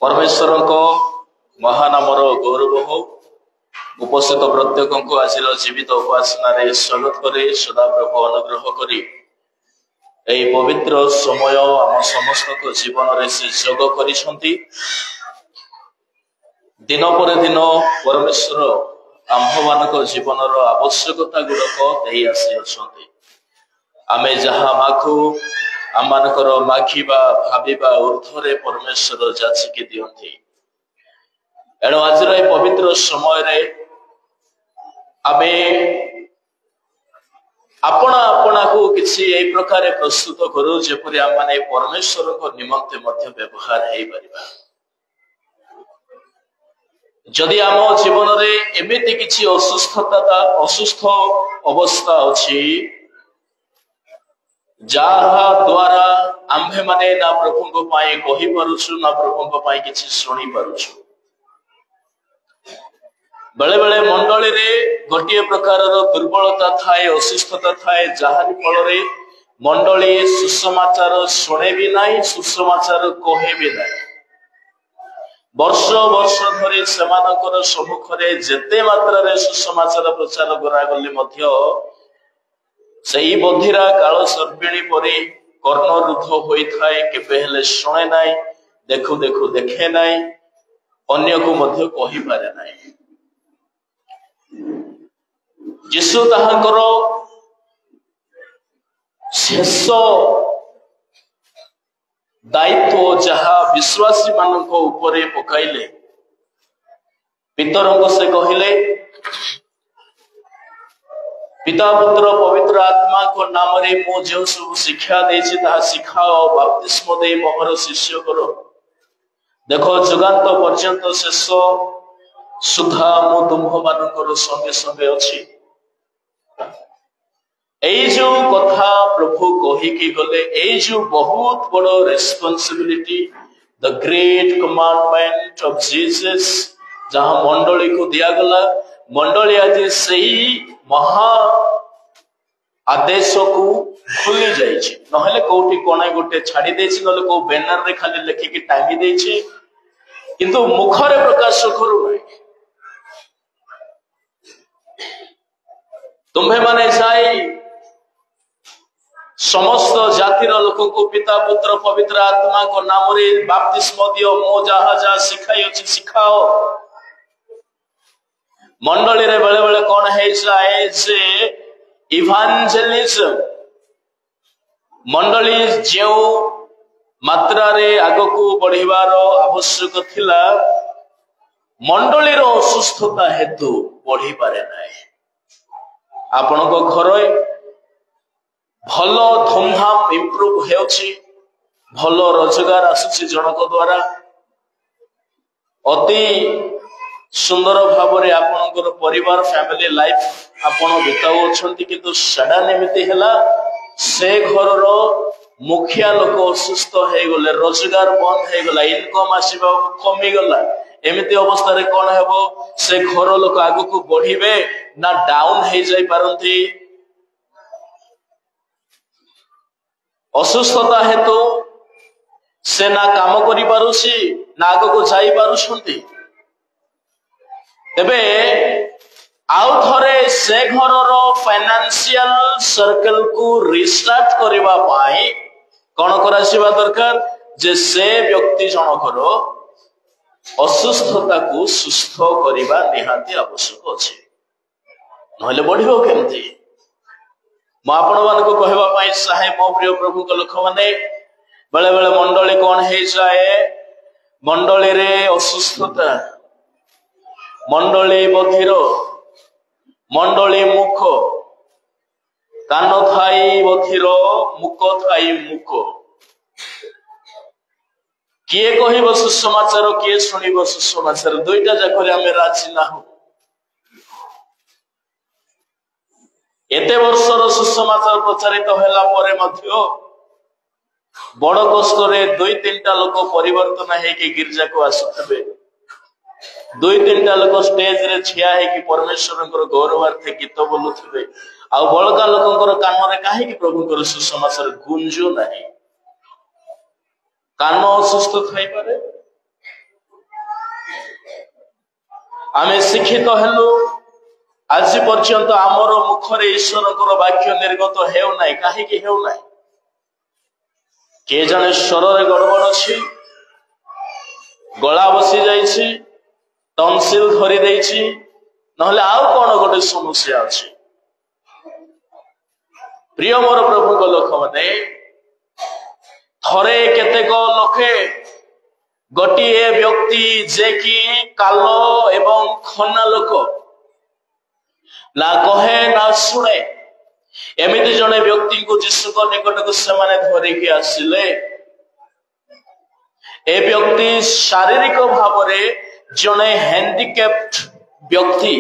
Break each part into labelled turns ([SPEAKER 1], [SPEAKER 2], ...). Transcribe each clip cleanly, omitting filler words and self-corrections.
[SPEAKER 1] परमेश्वर को महानामर गौरव हो। उपस्थित प्रत्येक को आज जीवित उपासना स्वागत करे सदा प्रभु अनुग्रह करी यही पवित्र समय आम समस्त जीवन में से जोग करिसंती। दिन पर दिन परमेश्वर आम्भ मान जीवन आवश्यकता गुड़क दे आसी अछंती। आमे जहाँ माखु आम मानकर माखिबा भाविबा ऊर्ध्वरे परमेश्वर जाचिकी दियंती। एणु आज पवित्र समय आमे अपना अपना को किसी यही प्रकार प्रस्तुत करू जेपरि आम माने परमेश्वर को निमंते मध्य व्यवहार हेई परिबा। जदि आम जीवन में एमिति किसी असुस्थ अवस्था अछि जहा द्वारा आम्भे माने ना प्रभु को पाई कहि पारुछु ना प्रभु को पाई किछि सुनी पारुछु। बेले बेले मंडली रे गोटे प्रकार दुर्बलता थाए असुस्थता थाए जहारी फल रे मंडली सुसमाचार शुणे भी नहीं सुसमाचार कहे भी नहीं। वर्ष वर्ष धरी सेमानकर सम्मुखरे जेते मात्रा रे सुसमाचार प्रचार करागले मध्य सही बधिरा काल सर्पिणी परी कर्णरुद्ध होइथाए केबे हेले शुणे नाही देखु देखु देखे नाही अन्य को मध्य कहि पारे नाही। यीशु ताहाकर शेष दायित्व जहा विश्वासी मानक उपरे पकाइले पितरंग से कहिले पिता पुत्र पवित्र आत्मा को नाम रे मो जो सब शिक्षा देछि ता शिखाओ बपतिस्म दे मोहर शिष्य करो। देखो जुगांत पर्यंत शेष सुधा मो तुम्ह मानकर संगे संगे अछि। एई जो कथा प्रभु कहि कि गले एई जो बहुत बड़ responsibility the great commandment of Jesus जहां मंडली को दिया गला। मंडली आज सही महा आदेश को खुली जाइए नहले कोठी कोने गोटे छाड़ी देछि नले को बैनर रे खाली लिखिकी टांगी देछि किंतु मुखरे प्रकाश करू नहीं। तुम्हें माने जाई समस्त जातिर लोक को पिता पुत्र पवित्र आत्मा को नाम रे बपतिस्म दियो मो जहा जा सिखाई अछि सिखाओ। मंडली रे बेले बेले कौन है जाए जे इवांजेलिज्म मंडली जो मात्रा रे आगो को बढ़िबार आवश्यक थिला मंडली रो असुस्थता हेतु बढ़ी पारे नाही। आपण को घर भल धूमधाम इंप्रूव हेउछि भल रोजगार आसुछि जनक द्वारा अति सुंदर भाव रे आपनकर परिवार फैमिली लाइफ आपण बिताउछंती किंतु सडन एमिति हैला से घर रो मुखिया लोक असुस्थ हे गले रोजगार बंद हे गला इनकम आसीबा कमी गला एमिति अवस्था रे कोन हेबो से घर लोक आगु को बढ़िबे ना डाउन हे जाई पारंती। असुस्थता हेतु से ना काम करि पारुछि ना आगु को जाई पारुछंती। तेबे आउ थरे से घर फाइनेंशियल सर्कल को रिस्टार्ट करबा पाई कोन करासिबा दरकार जे से व्यक्ति जनकर असुस्थता को सुस्थ करबा निहाती आवश्यक अछि नहले बढ़िबो केमति। म आपण मान को कहबा पाई चाहे मो प्रिय प्रभु को लोक माने बेले बेले मंडली कोन हे जाए मंडली रे असुस्थता मंडली बधिर मंडली मुख कान थाई बधिर मुख थाई मुख किए कहिब सुसमाचार किए शुणिब सुसमाचार दुईटा जाक आम राजी ना एते वर्षर सुसमाचार प्रचारित होला परे मध्य बड़ कष्ट दुई तीनटा लोक परिवर्तन हेकि गिरजा को आसुथबे दुई तीनटा लोक स्टेज रे छिया है कि परमेश्वर गौरवार्थे गीत बोलुथिबे आ बड़का लोकंकर कान रे काहे कि प्रभुंकर सुसमाचार गुंजु नाही। कान असुस्थ थाई पारे आमे शिक्षित हेलु आज पर्यंत आमर मुखरे ईश्वर वाक्य निर्गत हेउ नाई काहेकि हेउ नाई के जने स्वर रे गड़बड़ अछि गला बसी जाइछि टनसिल धरी देइछि नहले आउ कोन गोटे समस्या अछि प्रिय मोर प्रभु को लोक माने थरे केतेक लोके गोटिए व्यक्ति जे कि कालो एवं खन्ना लोक ना कहे ना सुने एमिति जने व्यक्ति को यीशु को निकट को सेमाने धरिकी आसिले ए व्यक्ति शारीरिक भाव रे जने हैंडिकैप्ड व्यक्ति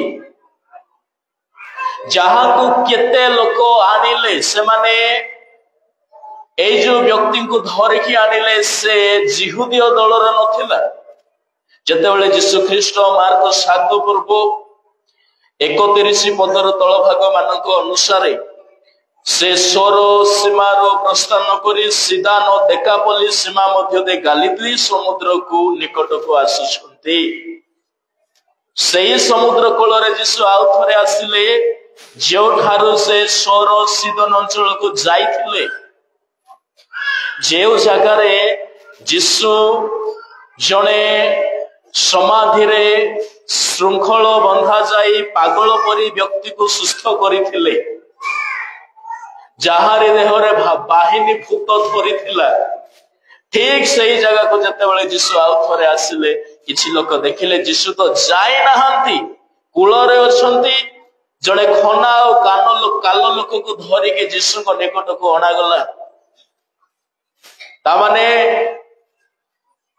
[SPEAKER 1] जहां को केते लोक आनिले से माने ए जो व्यक्ति को धरिकी आनिले से जिहुदीय दलर नथिला जेतेबेले यीशु ख्रीष्ट मार्क 7 पूर्व 31 पदर तल भाग मानक अनुसार से सोर सीमार प्रस्थान करी सीधा न देकापल्ली सीमा मध्य दे गालिली समुद्र को निकट को आसुछंती सेही समुद्र कोलरे यीशु आउ थरे आसिले जो ठारो से सोर सीदन अंचल को जाइथिले जेउ जगह रे यीशु जने समाधि रे श्रृंखल बंधा जाई पागल परी व्यक्ति को सुस्थ करिथिले जहारे देहरे बाहिनी फूट धरिथिला ठीक सही जगह को जते बेले यीशु आउ थरे आसिले किछि लोक देखिले यीशु तो जाई नाहंती कुलरे अछंती जने खना और कालो लोक को धरि के यीशु को निकट को अणा गला ता माने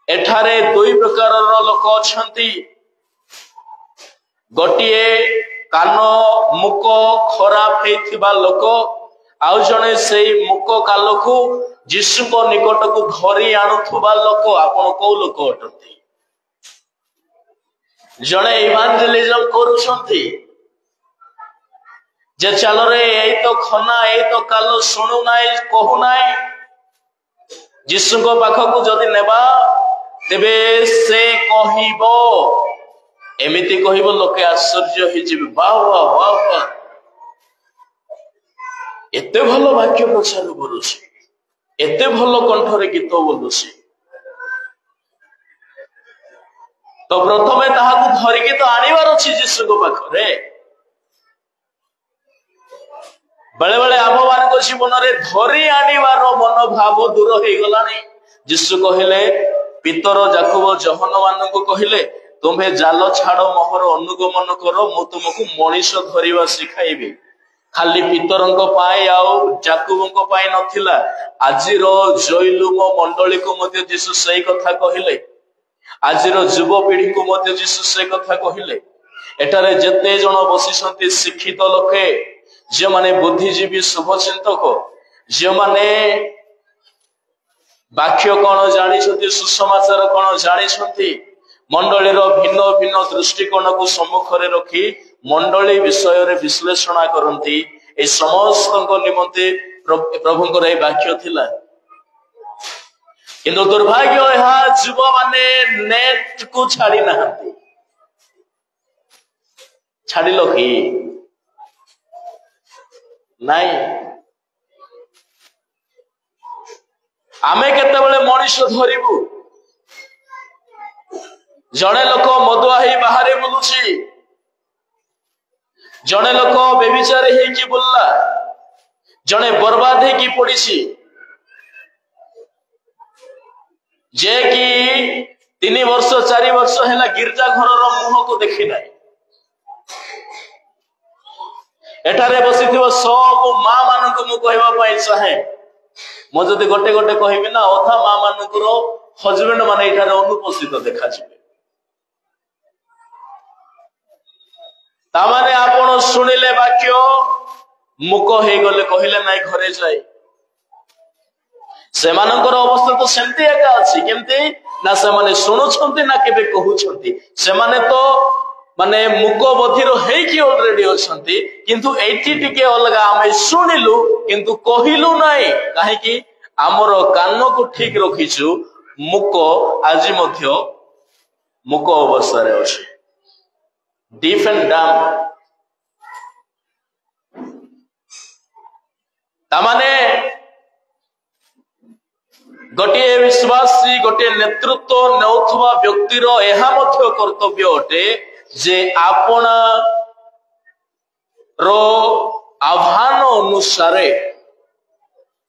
[SPEAKER 1] एठारे दुई प्रकारर लोक अछंती गोटिए कान मुक खराब हेथिबा लोक आउ जने सेई मुक काल को यीशु को निकट को धरी आनुथुबा लोक आपण को लोक अटंती जने इवांजेलिज्म करूछंती जे चलो रे एई तो खना एई तो काल सुनु नाई कहू नाई यीशु को पाख को जदि नेबा तेबे से कहिबो एमिति कहिबो लोके आश्चर्य हि जिबे वाह वाह वाह वाह एते भलो वाक्य प्रचार करूछि एते भलो कंठरे गीत बोलुछि तो प्रथमे ताहाकु धरिके तो आनिबार अछि यीशु को पाखरे बेले बेले आम मान जीवन रे धरी आनिबार मनोभाव दूर हो गलानी यीशु कहिले पितर जाकब जहन मान को कहिले तुम्हें जाल छाड़ मोहर अनुगमन कर मु तुमको मनीष धरिबा सिखाइबी खाली पितरंक पाए आउ जाकुबंक पाए नथिला आजिरो जैलुम मंडली को मध्य यीशु सही कथा कहिले आजिरो युव पीढ़ी को मध्य यीशु सही कथा कहिले एटारे जेते जण बसिसंती शिक्षित लोके जे माने बुद्धिजीवी शुभचिंतक जे माने वाक्य कोन जानिछंती सुसमाचार कोन जानिछंती मंडलीर भिन्न भिन्न दृष्टिकोण को सम्मुख रे रखी मंडली विषय रे विश्लेषण करंती ए समस्त निमंते प्रभुंकर ए वाक्य थिला किंतु दुर्भाग्य यह युव माने नेट को छाड़ी नाहंती छाड़िलो कि नाई आमे केतेबेले मनीष धरिबु जड़े लोक मदुआ ही बाहर बुलुची जड़े लोक बेविचार ही बुलला जड़े बर्बाद ही पड़ी जे कि 3 वर्ष 4 वर्ष है गिरजा घर मुह को देखी ना एठारे बसी सब माँ मान को कहवाई चाहे मु जदि गोटे गोटे कहबी ना अधा माँ मानकर हजबैंड माने एठारे अनुपस्थित देखा तामाने आपण सुनिले वाक्य मुक हे गले कहिले नाई घरे जाए सेमानकर अवस्था तो सेमती एका अछि केमती ना से माने सुनुछंती ना केबे कहउछंती से माने तो माने मुक बधिर हे कि ऑलरेडी अछंती किंतु एठी टिके अलगा आमे सुनिलु किंतु कहिलु नाई काहे कि हमर कान को ठीक रखिछु मुक आज मध्य मुक अवस्था रे अछि डिफ एंड डम तामाने गोटे विश्वासी गोटे नेतृत्व नेउथवा व्यक्तिर एहा मध्य कर्तव्य अटे जे आपण रो आह्वान अनुसार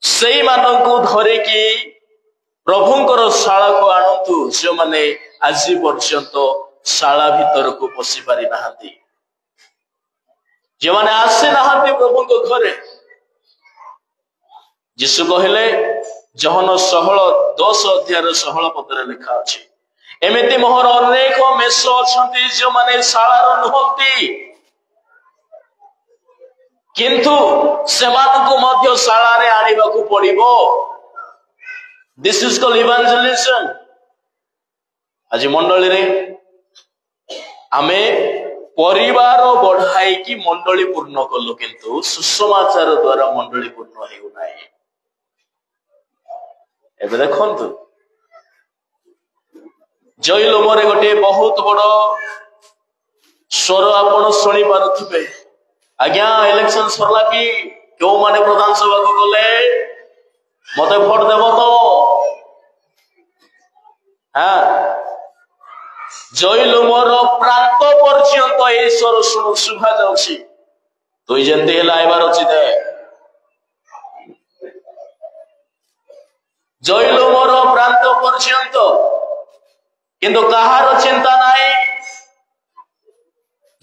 [SPEAKER 1] से मानकु धरिकी प्रभुंकर शाला को आणतु जो माने आज पर्यंत शाला भीतर को पशि पारि नाहंती जे माने आसे नाहंती प्रभुंको घरे यीशु कहले जहन 16:10 अध्याय 16 पदरे लिखा अछि एमिति मोहर अनेक मेष अछंती जो माने शालार नुहंती किंतु सेमानकु मध्य शालारे आनिबाकु पड़िबो। This is called evangelism. आज मंडली रे आमे परिवार बढ़ाई की मंडली पूर्ण कलु किंतु सुसमाचार द्वारा मंडली पूर्ण हेउ नाही। एबे देखंतु जयलोमरे गोटे बहुत बड़ स्वर आपण सुनी पारुथिबे आज्ञा इलेक्शन सरला कि क्यों माने प्रधान सभा को गले मते भोट देव तो हाँ जयलोमर प्रांत पर्यंत ए स्वर शुभा जाउछि तुई जेंते हेला आइबार अछि दे जयलोमर प्रांत पर्यंत किंतु कहार चिंता नाही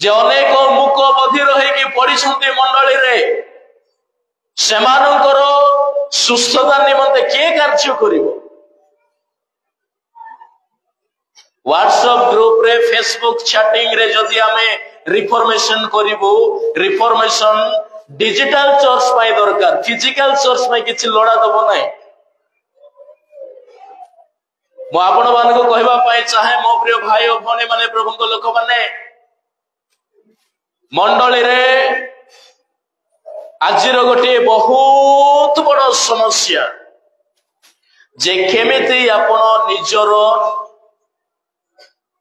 [SPEAKER 1] जे अनेक मुक बधिर होइकी पड़िछंती मंडली रे सेमानकर सुस्थता निमंते के कार्य करिवो। व्हाट्सएप ग्रुप रे फेसबुक चैटिंग रे जदि आमे रिफॉर्मेशन करिवो रिफॉर्मेशन डिजिटल चर्च पाई दरकार फिजिकल चर्च में किछि लड़ा दबो नाही। मो आपण मानको कहबा पाई चाहे मो प्रिय भाई और भनी माने प्रभुक लोक माने मंडली रे आजिर गोटे बहुत बड़ समस्या जे केमिति आपण निजर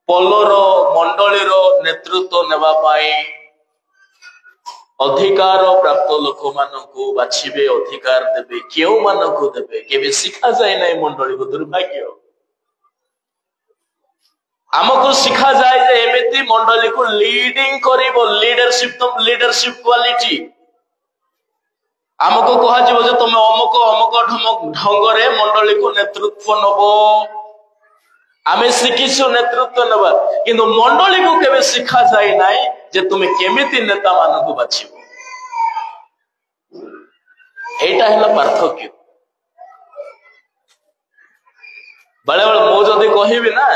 [SPEAKER 1] पलर मंडली रो नेतृत्व नेबा पाई अधिकार प्राप्त लोक मानकु बाछिबे अधिकार देबे केउ मानकु देबे केबे सिखा जाय नै मंडली को दुर्भाग्य। आमको सिखा जाए जे एमिति मंडली को लीडिंग करिवो लीडरशिप क्वालिटी आमको कहा जिवो जे तुम अमुक ढंग रे मंडली को नेतृत्व नबो आमे सिखिसु नेतृत्व नबा किंतु मंडली को केबे सिखा जाय नाही जे तुम केमिति नेता मानकु बाछिबो। एटा हैला पार्थक्य। बळे बळे मो जदि कहिबि ना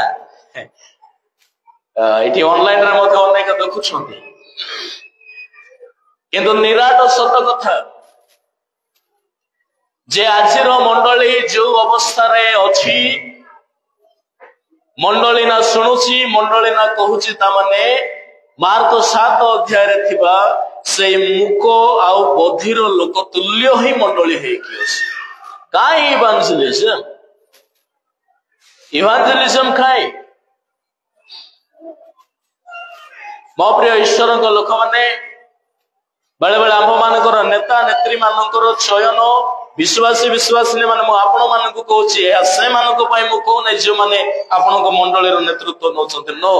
[SPEAKER 1] इटी ऑनलाइन रे मते अनेक देखुछंती किंतु निराट सत कथा जे आजिर मंडली जो अवस्था रे अछि मंडली ना सुनुची मंडली ना कहूची ता माने मार्क 7 अध्याय रे थिबा से मुक आउ बधिर लोक तुल्य ही मंडली हे कि अछि। काई इवांजेलिज्म काई मो प्रिय ईश्वर लोक माने बेले बेले आम मानकर नेता नेत्री मानकर चयन विश्वासी विश्वासी माने आपण मानक कहूँ से मानक मु कहूना जो माने आपण मंडली नेतृत्व नौचंती नो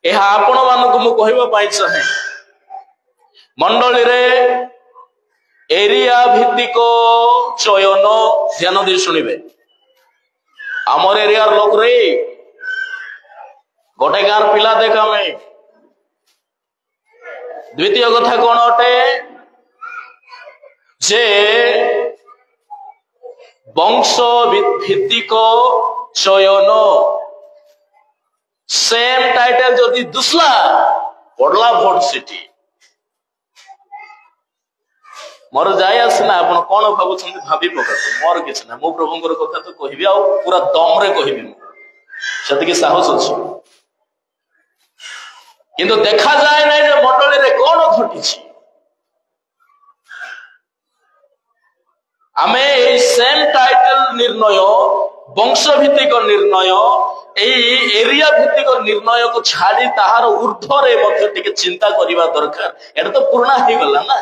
[SPEAKER 1] यह आपण मानक मु कहबा पाई चाहे मंडली रे एरिया भित्तिक चयन ध्यान दे शुणिबे आमर एरिया लोक रे गोटे गाँव पिला देखा में द्वितीय कथा कौन अटे जे वंश भित्तिक चयन सेम टाइटल जदि दुसला पड़ला भोट सिटी मोर जाय आसना आपण कौन भावुछंती भाबी पकातो मोर किछ ना मो प्रभुंकर कथा तो कहबी आ पूरा दम रे कहबी सेतिके साहस अछि किंतु देखा जाए ना जे मंडली रे कौन घटी आमे सेम टाइटल निर्णय वंश भित्तिक निर्णय एरिया भित्तिक निर्णय को छाड़ी ताहार ऊर्ध्वरे मध्य टिके चिंता करिबा दरकार। एटा तो पुराना ही गला ना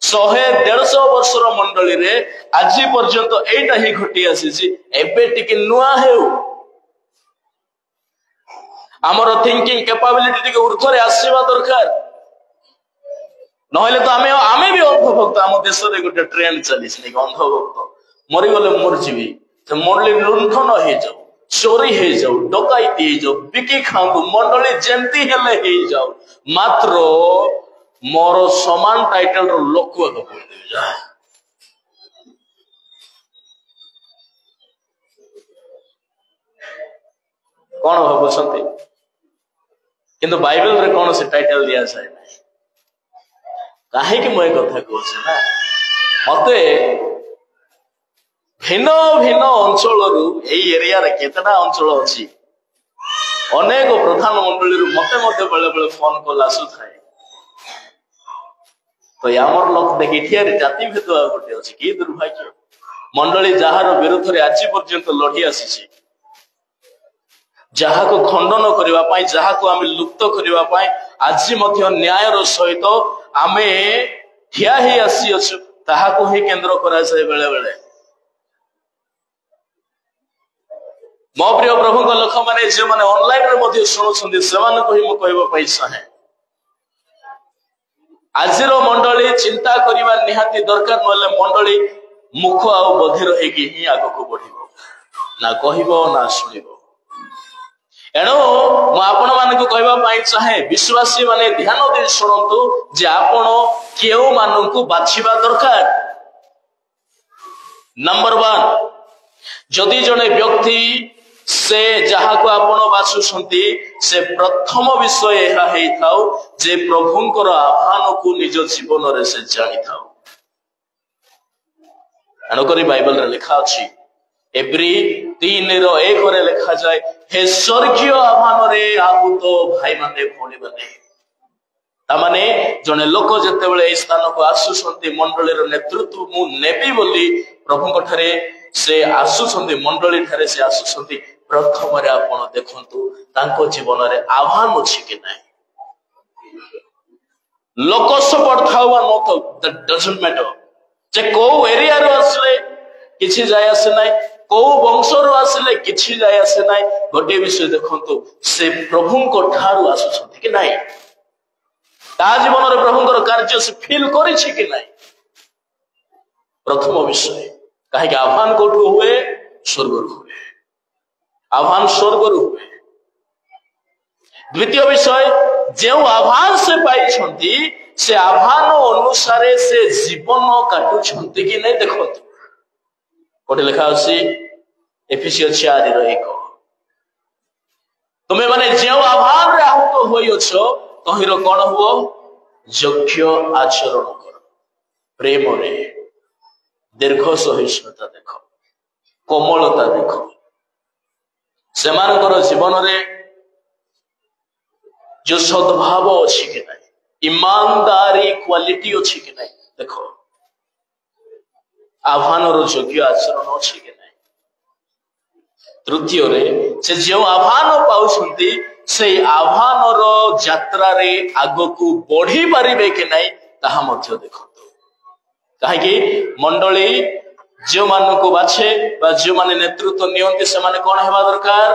[SPEAKER 1] 100-150 वर्षर मंडली रे आज पर्यंत एटा ही घटी आसी एबे टिके नुआ हेउ आमर थिंकिंग कैपेबिलिटी टिके ऊर्ध्वरे आसीबा दरकार। नहले तो आमे भी अंधभक्त आम देश रे गोटे ट्रेंड चलीस नहीं अंधभक्त मरी गले मोर जीवी से मंडली लुंठन हो जाऊ चोरी हो जाऊ डकायती हो जाऊ बिकी खाऊ मंडली जेमती हेले हो जाऊ मात्र मोर समान टाइटल रो लोक कौन भावुंट किंतु बाइबल रे कौन से टाइटल दिया जाए कहीं मुझे कथा कहूँ ना मते भिन्न भिन्न अंचल एरिया रे केतना अंचल अच्छी अनेक प्रधानमंडली मते बेले बेले फोन कॉल आसु थाए तो आमर लोक देखी ठिया जाति भेद गोटे अच्छी कि दुर्भाग्य मंडली जार विरुद्ध रे आज पर्यंत लड़ी आसी जहा को खंडन करने जहा को आम लुप्त करने आज न्यायर सहित आमे ठिया ही आसी अच्छु ताहाको ही केंद्र करा जाए बेले बेले मो प्रिय प्रभु लोक मैंने जो मैंने ऑनलाइन रे शुणुंट से कहवाई चाहे आज मंडली चिंता करने निहाती दरकार ना मंडली मुख आ बधिर ही आग को बढ़ ना कह ना शुण एणु मुझे कहवाई चाहे विश्वासी माने ध्यान दे शुणु जे आपण केउ मानू बाछिबा दरकार। नंबर 1 जदि जने व्यक्ति से जहा को आपण बाछुछंती से प्रथम विषय एहा हेई थाउ जे प्रभुंकर आह्वान को निज जीवन रे से जानि थाउ। एणु करी बाइबल रे लिखा अछि एब्री 3:1 रे लिखा जाए हे स्वर्गीय आह्वान रे आहुत भाई माने भौणी माने तामाने जने लोक जते बेले ए स्थान को आसुछंती मंडली रो नेतृत्व मु नेबी बोली प्रभु ठारे से आसुछंती मंडली ठारे से आसुछंती प्रथम रे आपण देखंतु तांको जीवन रे आह्वान अछि कि नै लोक सपोर्ट थावा नथो दैट डजंट मैटर जे को एरिया रो असले किछि जाय आसे नै को वंशर आसिले किछि जाय आसे नै गोटे विषय देखंतु से प्रभु को ठारू आसुछंती कि नै ता जीवन रे प्रभुंकर कार्य से फील करिछि कि नै प्रथम विषय काहे कि आह्वान कोठु हुए स्वर्ग हुए आह्वान स्वर्ग हुए। द्वितीय विषय जो आह्वान से पाई छंती से आह्वान अनुसार से जीवन काटुछंती कि नै देखंतु कोटे लिखा अछि एफिसियंस 4:1 तुमे माने जो आह्वान रे आहुत होई अछो तहिरो कोन हुओ योग्य आचरण कर प्रेम रे दीर्घ सहिष्णुता देखो कोमलता देखो सेमानकर जीवन रे जो सद्भाव अछि कि नै ईमानदारी क्वालिटी अछि कि नै देखो आह्वान रो योग्य आचरण अछि कि नै। तृतीय रे से जो आह्वान पाउछंती से आह्वान रो यात्रा रे आगो को बढ़ी पारिबे कि नै ताहा मध्य देखंतु काहे कि मंडली जो मानू को बाछे बा जो माने नेतृत्व नियंती से माने कोन हेबा दरकार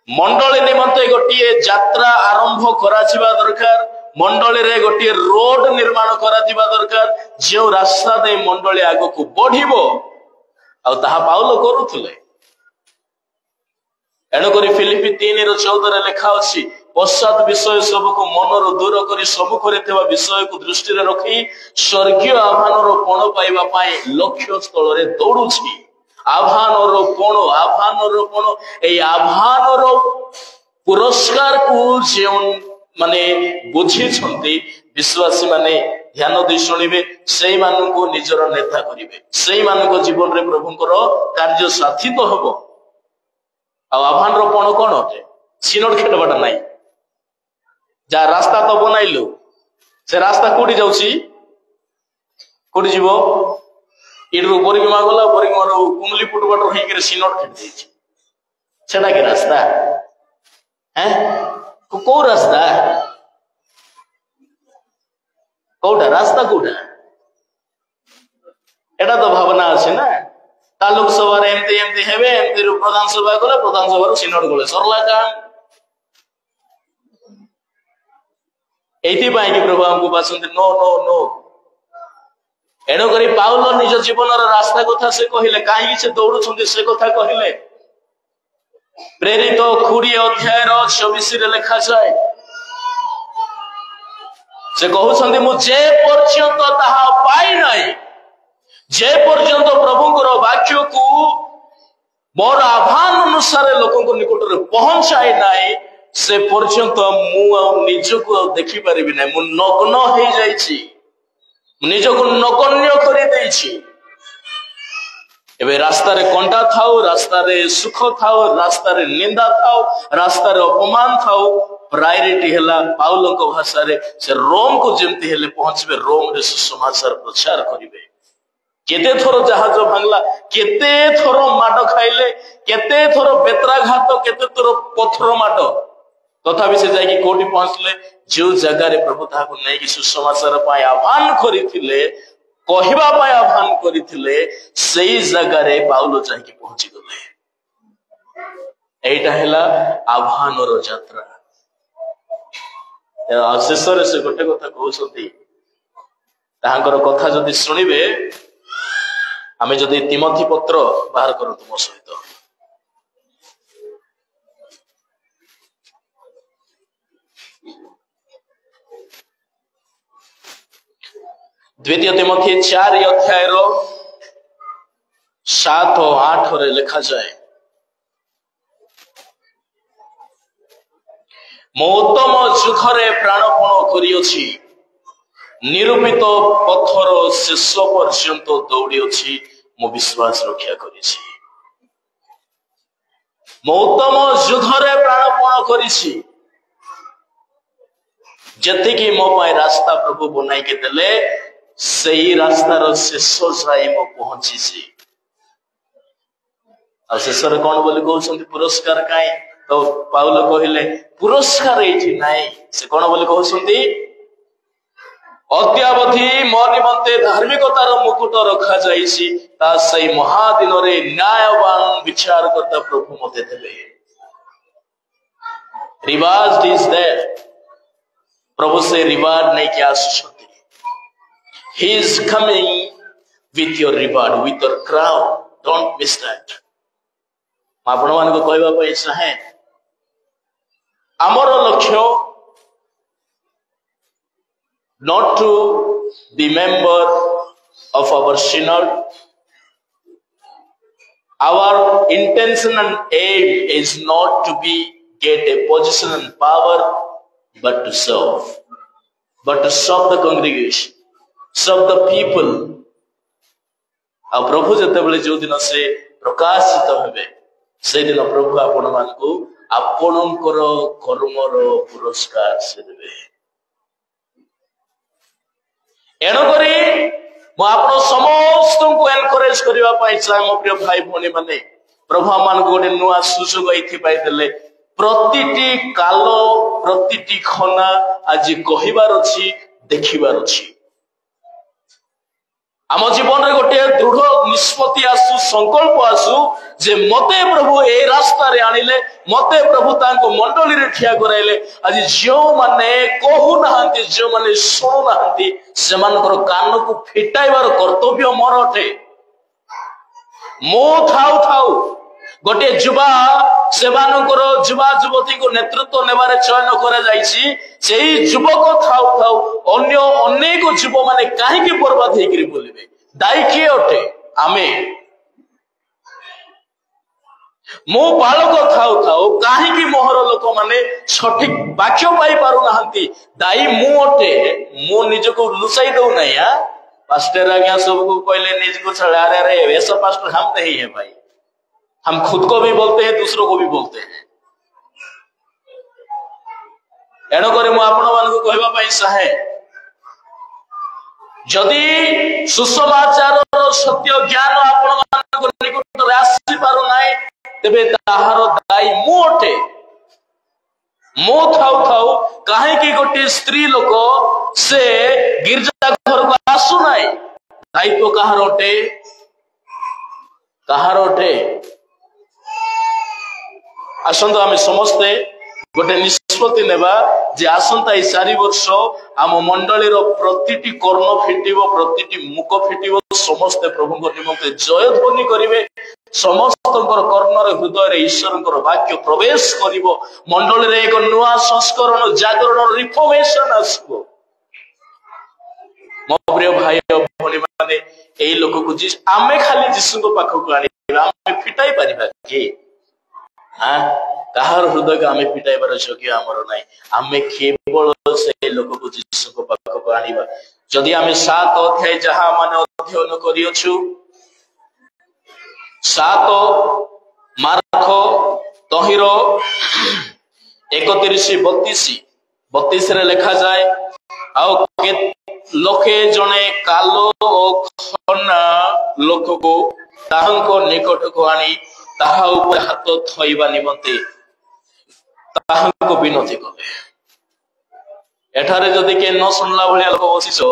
[SPEAKER 1] मंडली निमंते गोटिए यात्रा आरंभ करा छिबा दरकार मंडली रे गोटिए रोड निर्माण करा दिबा दरकार जो रास्ता दे मंडली आगो को बढ़िबो आ ताहा पाउलो करूथले। एणु करी फिलिपी 3:14 रे लिखा अछि पश्चात विषय सब को मनर दूर करी सम्मुख रे थिबा विषय को दृष्टि रे रखी स्वर्गीय आह्वान रो कोण पाइबा पाए लक्ष्य स्थल रे दौड़ुछि आह्वान रो कोण ए आह्वान रो पुरस्कार को जे माने बुझी छंती विश्वासी माने ध्यान दे शुणिबे सेई मानु को निजर नेता करिवे सेई मानु को जीवन रे प्रभुंकर कार्य साथी तो हबो आ आह्वान रो कोण कोण होते सिनोड खेडबाटा नाही जा रास्ता तो बनाइलु से रास्ता कोडी जाउची कोडी जीवो इधर बोरिगमा गला बोरिगमार कुमली पुटबाट होइके सिनोट खेल देछि सेटा के रास्ता हैं को रास्ता कोटा रास्ता कोटा एटा तो भावना अछि ना तालुक सभा एमती एमती हेबे एमती प्रधान सभा गले प्रधान सभा सिनोट गले सरला काम एथि पाई कि प्रभु हमको बासंती नो नो नो एणु करी पाउल निज जीवन रास्ता कथा से कहले कहीं से दौड़ुछंती से कथा कहले प्रेरित 20 अध्याय 26 रे लिखा जाए से कहउछंती मु जे पर्यंत ताहा पाई नाही जे पर्यंत प्रभुଙ୍କର वाक्य को मोर आह्वान अनुसार लोकों को निकट रे पहुंचाई नाही से पर्यंत मु निजको देखि परिबि नाही मु नग्न हे जाईछि निजको नगण्य करि दैछि एबे रास्ता रे कंटा थाओ रास्ता रे सुख थाओ रास्ता रे निंदा थाओ रास्ता रे अपमान थाओ प्रायोरिटी हला पाउल को भाषा रे से रोम को जेमती हेले पहुंचबे रोम रे सुसमाचार प्रचार करिवे केते थोर जहाज भांगला केते थोर माड खाइले केते थोर बेत्राघात केते थोर पत्थर माड तथापि से जाई कि कोठी पहुंचले जो जगह रे प्रभु ताको नै कि सुसमाचार पाए आह्वान करिथिले कहबा पाए आह्वान करिथिले सेही जगह रे पाउल जाई कि पहुंची गले एटा हैला आह्वान रो यात्रा शेषरे से गोटे कथा कहउछंती ताहांकर कथा जदि सुनिबे आमे जदि तिमोथी पत्र बाहर करू तुम सहित द्वितीय तिमोथी 4 अध्याय 7 और 8 रे लिखा जाए मो उत्तम युद्धरे प्राणपण करियोछि निरूपित पथर शेष पर्यंत दौड़ियोछि मो विश्वास रक्षा करिछि मो उत्तम युद्धरे प्राणपण करिछि जति कि मो पाए रास्ता प्रभु बनाई के देले सही रास्ता रो शेष जाई मो पहुंची आ शेष रे कोन बोली कहउछंती पुरस्कार काई तो पाउल कहले पुरस्कार एठी नाही से कोन बोली कहउछंती अत्यावधि मो निमंते धार्मिकतार मुकुट रखा जाईसी ता सही महादिन रे न्यायवान विचार करता प्रभु मते देबे रिवाज इज देयर प्रभु से रिवार्ड नहीं क्या आसुछंती he is coming with your reward with your crown don't miss that आपण मान को कहबा पई चाहे हमर लक्ष्य not to be member of our synod our intention and aim is not to be get a position and power but to serve the congregation serve the people आ प्रभु जते बेले जो दिन से प्रकाशित हेबे से दिन प्रभु आपण मानकु आपणकर कर्मर पुरस्कार से देबे एनो करी मो आपण समस्त को एनकरेज करबा पई चाहे मो प्रिय भाई भोनी माने प्रभु मान को गोटे नुआ सुसुग इथि पाई देले प्रतिटी काल प्रतिटी खना आज कहिबार अछि देखिबार अछि आम जीवन रे गोटे दृढ़ निष्पत्ति आसु संकल्प आसु जे मते प्रभु ए रास्ता रे आनिले मते प्रभु तांको मंडली रे ठिया कराइले आज जो माने कहू नाहंती जो माने सुनु नाहंती सेमानकर कान को फिटाइबार कर्तव्य मोर अटे मो थाउ थाउ गोटे युवा सेमानकर युवा युवती को नेतृत्व नेबारे चयन करा जाईछि सेही युवक थाउ थाउ अन्य अनेक युव माने काहे कि बर्बाद हेकरी बोलिबे दाई के अटे आमे मो बालक थाउ थाउ काहे कि मोहर लोक माने सठिक वाक्य पाई पारु नाहंती दाई मु अटे मो निजको लुसाई दउ नै या पास्टर आज्ञा सबको कहले निजको छड़ा अरे ऐसा पास्टर हम नहीं है भाई हम खुद को भी बोलते हैं दूसरों को भी बोलते हैं एणु करे मु आपण मान को कहबा पई चाहे जदि सुसमाचार सत्य ज्ञान आपण निकट में आसी पार ना तेबे ताहार दायी मु अटे मो थाउ थाउ कहीं गोटे स्त्री लोक से गिरजा घर को आसु ना दायित्व कहार अटे आसंत आम समस्ते गोटे निष्पत्ति नेबा जे आसंता 4 वर्ष आम मंडलीर प्रतिटी कर्ण फिटिबो प्रतिटी मुख फिटिबो समस्ते प्रभु निमंते जय ध्वनि करिवे समस्तंकर कर्णर हृदय ईश्वरंकर वाक्य प्रवेश करिवो मंडली रे एक नुआ संस्करण जागरण रिफॉर्मेशन आसबो मो प्रिय भाई भणी माने एई लोक को आमे खाली जीसु को पाख को आनिबा आमे फिटाई परिबा के हां कहार हृदय को आमे फिटाई बार योग्य हमर नाही आमे केवल से लोक को जीसु को पाख को आनिबा जदि आमे 7 अध्याय जहां माने अध्ययन करियछु 7 मार्क तहिरो 31-32 रे लिखा जाए आउ लोके जने कालो और खना लोक को ताहंको निकट को आनी ताहा ऊपर हाथ थइबा निमंते ताहंको विनती कले एठारे जदि के न सुनला भलिया लोक बसिसो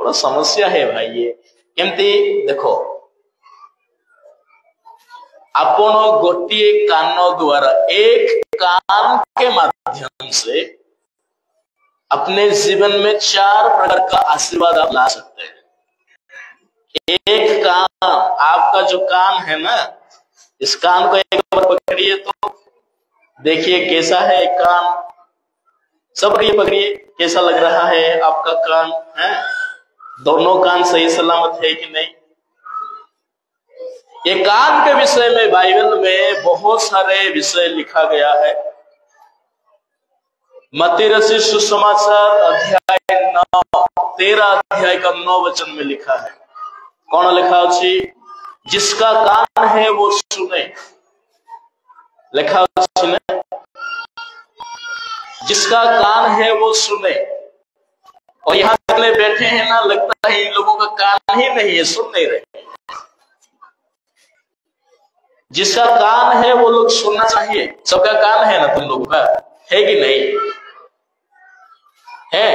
[SPEAKER 1] बड़ा समस्या है भाई ये केमती देखो आपण गोटिए कान द्वारा एक कान के माध्यम से अपने जीवन में 4 प्रकार का आशीर्वाद आप ला सकते हैं। एक कान आपका जो कान है ना इस कान को एक बार पकड़िए तो देखिए कैसा है कान सब पकड़िए कैसा लग रहा है आपका कान है दोनों कान सही सलामत है कि नहीं। ये कान के विषय में बाइबल में बहुत सारे विषय लिखा गया है। मत्ती रचित सुसमाचार अध्याय 9 13 अध्याय का 9 वचन में लिखा है कौन लिखा अच्छी जिसका कान है वो सुने लिखा अच्छी ने जिसका कान है वो सुने और यहाँ जितने बैठे हैं ना लगता है इन लोगों का कान ही नहीं है सुन नहीं रहे जिसका कान है वो लोग सुनना चाहिए सबका कान है ना तुम लोगों का है कि नहीं है।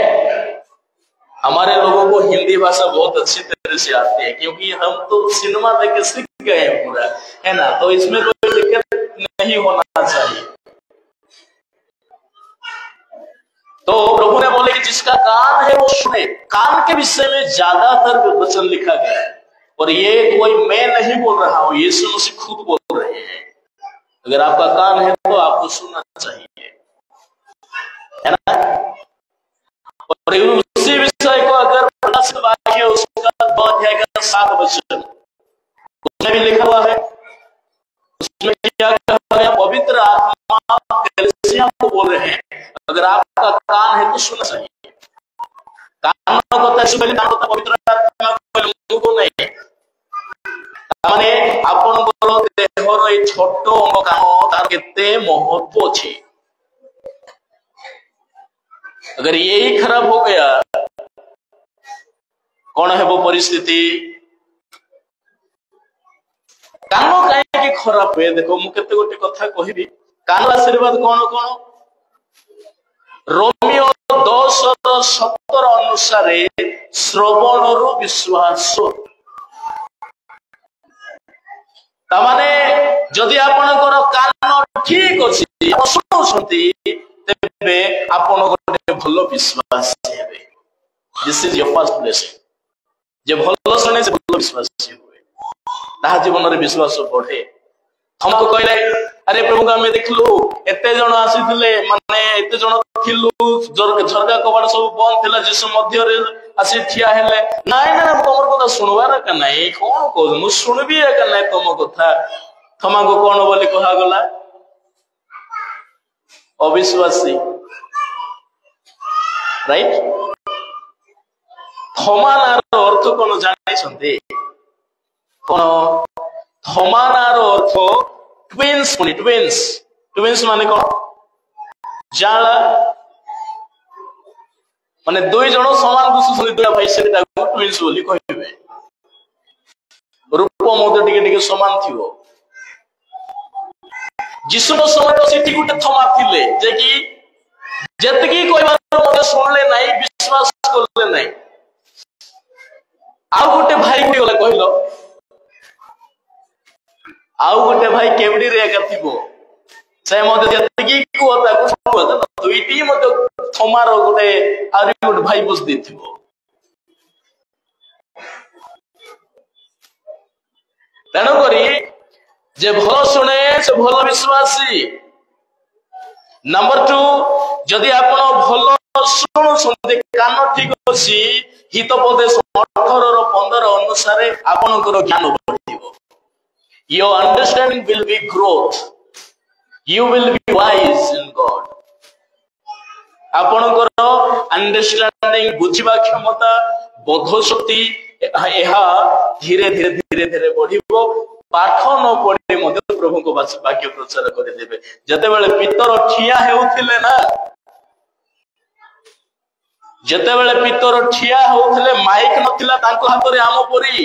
[SPEAKER 1] हमारे लोगों को हिंदी भाषा बहुत अच्छी तरह से आती है क्योंकि हम तो सिनेमा देख के सीख गए हैं पूरा है ना तो इसमें कोई दिक्कत नहीं होना चाहिए। तो प्रभु ने बोले कि जिसका कान है वो सुने कान के विषय में ज्यादातर वचन लिखा गया है और ये कोई मैं नहीं बोल रहा हूं यीशु मसीह खुद बोल रहे हैं। अगर आपका कान है तो आपको सुनना चाहिए है ना और उसी विषय को अगर उसका 2 अध्याय का 7 वचन उसमें भी लिखा हुआ है उसमें क्या कहा गया पवित्र आत्मा कलीसिया को बोल रहे हैं अगर आपका कान है तो सुनना चाहिए। कान को पवित्र आत्मा को नहीं माने आपनकर देहर ए छोट अंग कान तार केते महत्व अछि अगर यही खराब हो गया कौन है वो परिस्थिति कान कहीं खराब हुए देखो मु केते गोटे कथा कहबी कान आशीर्वाद कौन कौन रोमियो 10:17 अनुसार श्रवण रु विश्वास तामाने जदि आपनकर कान ठीक अछि सुनुछंती तेबे आपण गोटे भलो विश्वास हेबे this is your first blessing जे भलो सुने से भलो विश्वास हुए ता जीवन रे विश्वास बढ़े हमको कहले अरे प्रभु का मैं देखलु एते जण आसीथिले माने एते जण थिलु झरका कबाड़ सब बंद थिला जिसु मध्य रे आसी ठिया हेले नाइ ना तमर कथा सुनवार का नाही कोन को मु सुनबी का नाही तम कथा थमा को कोन बोली कहा गला अविश्वासी राइट थमानार अर्थ कौन जानी कौन थमानार अर्थ ट्विन्स ट्विन्स ट्विन्स माने कौन जाला ମାନେ ଦୁଇ ଜଣ ସମାନ ଦିଶୁଛନ୍ତି ଦୁଇଟା ଭାଇ, ସେ ତାକୁ ଟ୍ୱିନ୍ସ ବୋଲି କହିବେ। ରୂପ ମଧ୍ୟ ଟିକେ ଟିକେ ସମାନ ଥିବ। ଯୀଶୁଙ୍କ ସମୟରେ ସେଠି ଗୋଟେ ଥମା ଥିଲେ ଯେ କି ଯେତିକି କହିବାର ମଧ୍ୟ ଶୁଣିଲେ ନାହିଁ, ବିଶ୍ୱାସ କଲେ ନାହିଁ। ଆଉ ଗୋଟେ ଭାଇ ଗଲେ କହିଲ, ଆଉ ଗୋଟେ ଭାଇ କେଉଁଠିରେ ଏକା ଥିବ, ସେ ମଧ୍ୟ ଯେତିକି କୁହ ତାକୁ ଶୁଣିବ। ଦୁଇଟି ମଧ୍ୟ ଥମାର ଗୋଟେ ଆହୁରି ଗୋଟେ ଭାଇ ବସି ଦେଇଥିବ। ତେଣୁକରି ଯେ ଭଲ ଶୁଣେ ସେ ଭଲ ବିଶ୍ୱାସୀ। ନମ୍ବର 2, ଯଦି ଆପଣ ଭଲ ଶୁଣୁଛନ୍ତି, କାନ ଠିକ ଅଛି, ହିତୋପଦେଶ 18:15 ଅନୁସାରେ ଆପଣଙ୍କର ଜ୍ଞାନ ବଢିବ। Your understanding will be growth. You will be wise in God. ଆପଣଙ୍କର ଅଣ୍ଡରଷ୍ଟାଣ୍ଡିଂ, ବୁଝିବା କ୍ଷମତା, ବୋଧ ଶକ୍ତି ଏହା ଧୀରେ ଧୀରେ ଧୀରେ ଧୀରେ ବଢିବ। ପାଠ ନ ପଢି ମଧ୍ୟ ପ୍ରଭୁଙ୍କ ବାକ୍ୟ ପ୍ରଚାର କରିଦେବେ। ଯେତେବେଳେ ପିତର ଠିଆ ହେଉଥିଲେ ନା, ଯେତେବେଳେ ପିତର ଠିଆ ହେଉଥିଲେ, ମାଇକ ନଥିଲା ତାଙ୍କ ହାତରେ ଆମ ପରି।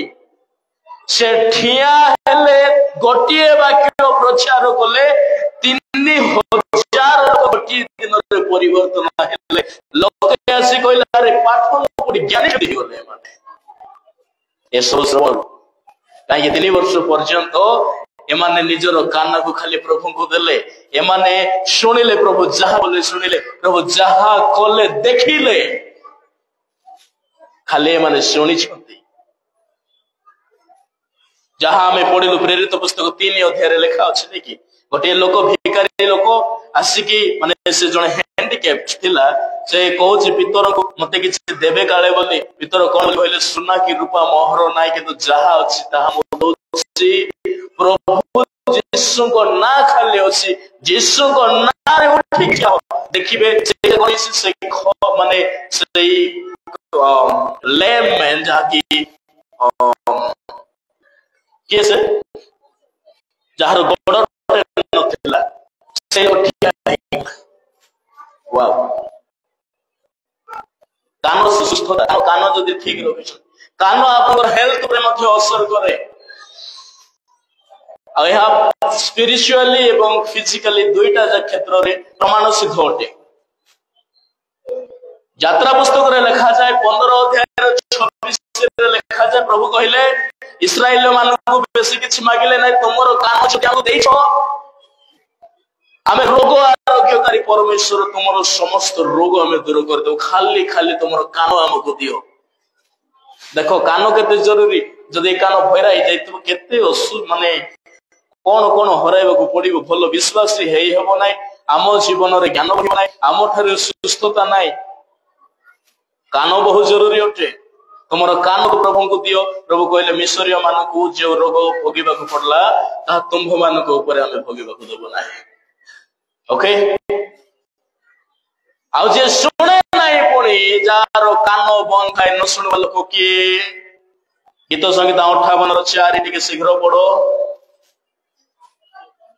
[SPEAKER 1] ସେ ଠିଆ ହେଲେ, ଗୋଟିଏ ବାକ୍ୟ ପ୍ରଚାର କଲେ, 3000 ଲୋକ ଗୋଟିଏ ଦିନରେ ପରିବର୍ତ୍ତନ ହେଲେ। ଲୋକେ ଆସି କହିଲେ, ଆରେ ପାଠ ନ ପଢି ଜ୍ଞାନୀ ହେଇଗଲେ ଏମାନେ। ଏସବୁ ଶ୍ରବଣ କାହିଁକି 3 ବର୍ଷ ପର୍ଯ୍ୟନ୍ତ ଏମାନେ ନିଜର କାନକୁ ଖାଲି ପ୍ରଭୁଙ୍କୁ ଦେଲେ। ଏମାନେ ଶୁଣିଲେ, ପ୍ରଭୁ ଯାହା ବୋଲେ ଶୁଣିଲେ, ପ୍ରଭୁ ଯାହା କଲେ ଦେଖିଲେ। ଖାଲି ଏମାନେ ଶୁଣିଛନ୍ତି। ଯାହା ଆମେ ପଢିଲୁ ପ୍ରେରିତ ପୁସ୍ତକ 3 ଅଧ୍ୟାୟରେ ଲେଖା ଅଛି ନାକି, ଗୋଟିଏ ଲୋକ, ଭିକାରୀ ଲୋକ ଆସିକି, ମାନେ ସେ ଜଣେ ହ୍ୟାଣ୍ଡିକ୍ୟାପ୍ଟ ଥିଲା, ସେ କହୁଛି ପିତରଙ୍କୁ ମତେ କିଛି ଦେବେ କାଳେ ବୋଲି। ପିତର କଣ କହିଲେ, ସୁନା କି ରୂପା ମୋହର ନାହିଁ, କିନ୍ତୁ ଯାହା ଅଛି ତାହା ମୁଁ ଦଉଛି। ପ୍ରଭୁ ଯୀଶୁଙ୍କ ନାଁ ଖାଲି ଅଛି, ଯୀଶୁଙ୍କ ନାଁରେ ଉଠିକି ଯାଅ, ଦେଖିବେ ସେ ମାନେ ସେଇ ଲେମ୍ୟାନ୍, ଯାହାକି କିଏ ସେ, ଯାହାର ଗୋଡ ନଥିଲା, ସେ ଠିଆ ହେଇଗଲା। ୱାଓ! କାନ ସୁସ୍ଥତା, କାନ ଯଦି ଠିକ ରହୁଛି, କାନ ଆପଣଙ୍କର ହେଲ୍ଥ ଉପରେ ମଧ୍ୟ ଅସର କରେ। ଆଉ ଏହା ସ୍ପିରିଚୁଆଲି ଏବଂ ଫିଜିକାଲି ଦୁଇଟା କ୍ଷେତ୍ରରେ ପ୍ରମାଣ ସିଦ୍ଧ ଅଟେ। ଯାତ୍ରା ପୁସ୍ତକରେ ଲେଖାଯାଏ 15 ଅଧ୍ୟାୟର 26ରେ ଲେଖାଯାଏ, ପ୍ରଭୁ କହିଲେ ଇସ୍ରାଏଲ ମାନଙ୍କୁ ବେଶୀ କିଛି ମାଗିଲେ ନାହିଁ, ତୁମର କାନ ଯଦି ଆମକୁ ଦେଇଛ, ଆମେ ରୋଗ ଆରୋଗ୍ୟକାରୀ ପରମେଶ୍ୱର, ତୁମର ସମସ୍ତ ରୋଗ ଆମେ ଦୂର କରିଦେବୁ, ଖାଲି ଖାଲି ତୁମର କାନ ଆମକୁ ଦିଅ। ଦେଖ କାନ କେତେ ଜରୁରୀ। ଯଦି କାନ ଭଇରା ହେଇଯାଇଥିବ, କେତେ ମାନେ କଣ କଣ ହରାଇବାକୁ ପଡିବ। ଭଲ ବିଶ୍ୱାସୀ ହେଇ ହେବ ନାହିଁ, ଆମ ଜୀବନରେ ଜ୍ଞାନ ବଢିବ ନାହିଁ, ଆମ ଠାରେ ସୁସ୍ଥତା ନାହିଁ। କାନ ବହୁତ ଜରୁରୀ ଅଟେ। ତୁମର କାନକୁ ପ୍ରଭୁଙ୍କୁ ଦିଅ। ପ୍ରଭୁ କହିଲେ ମିଶରୀୟ ମାନଙ୍କୁ ଯେଉଁ ରୋଗ ଭୋଗିବାକୁ ପଡିଲା, ତାହା ତୁମ୍ଭ ମାନଙ୍କ ଉପରେ ଆମେ ଭୋଗିବାକୁ ଦେବୁ ନାହିଁ। ଓକେ? ଆଉ ଯିଏ ଶୁଣେ ନାହିଁ, ପୁଣି ଯାହାର କାନ ବନ୍ଦ ଥାଏ, ନ ଶୁଣିବା ଲୋକ କିଏ? ଗୀତ ସଂହିତା 58:4 ଟିକେ ଶୀଘ୍ର ପଢ।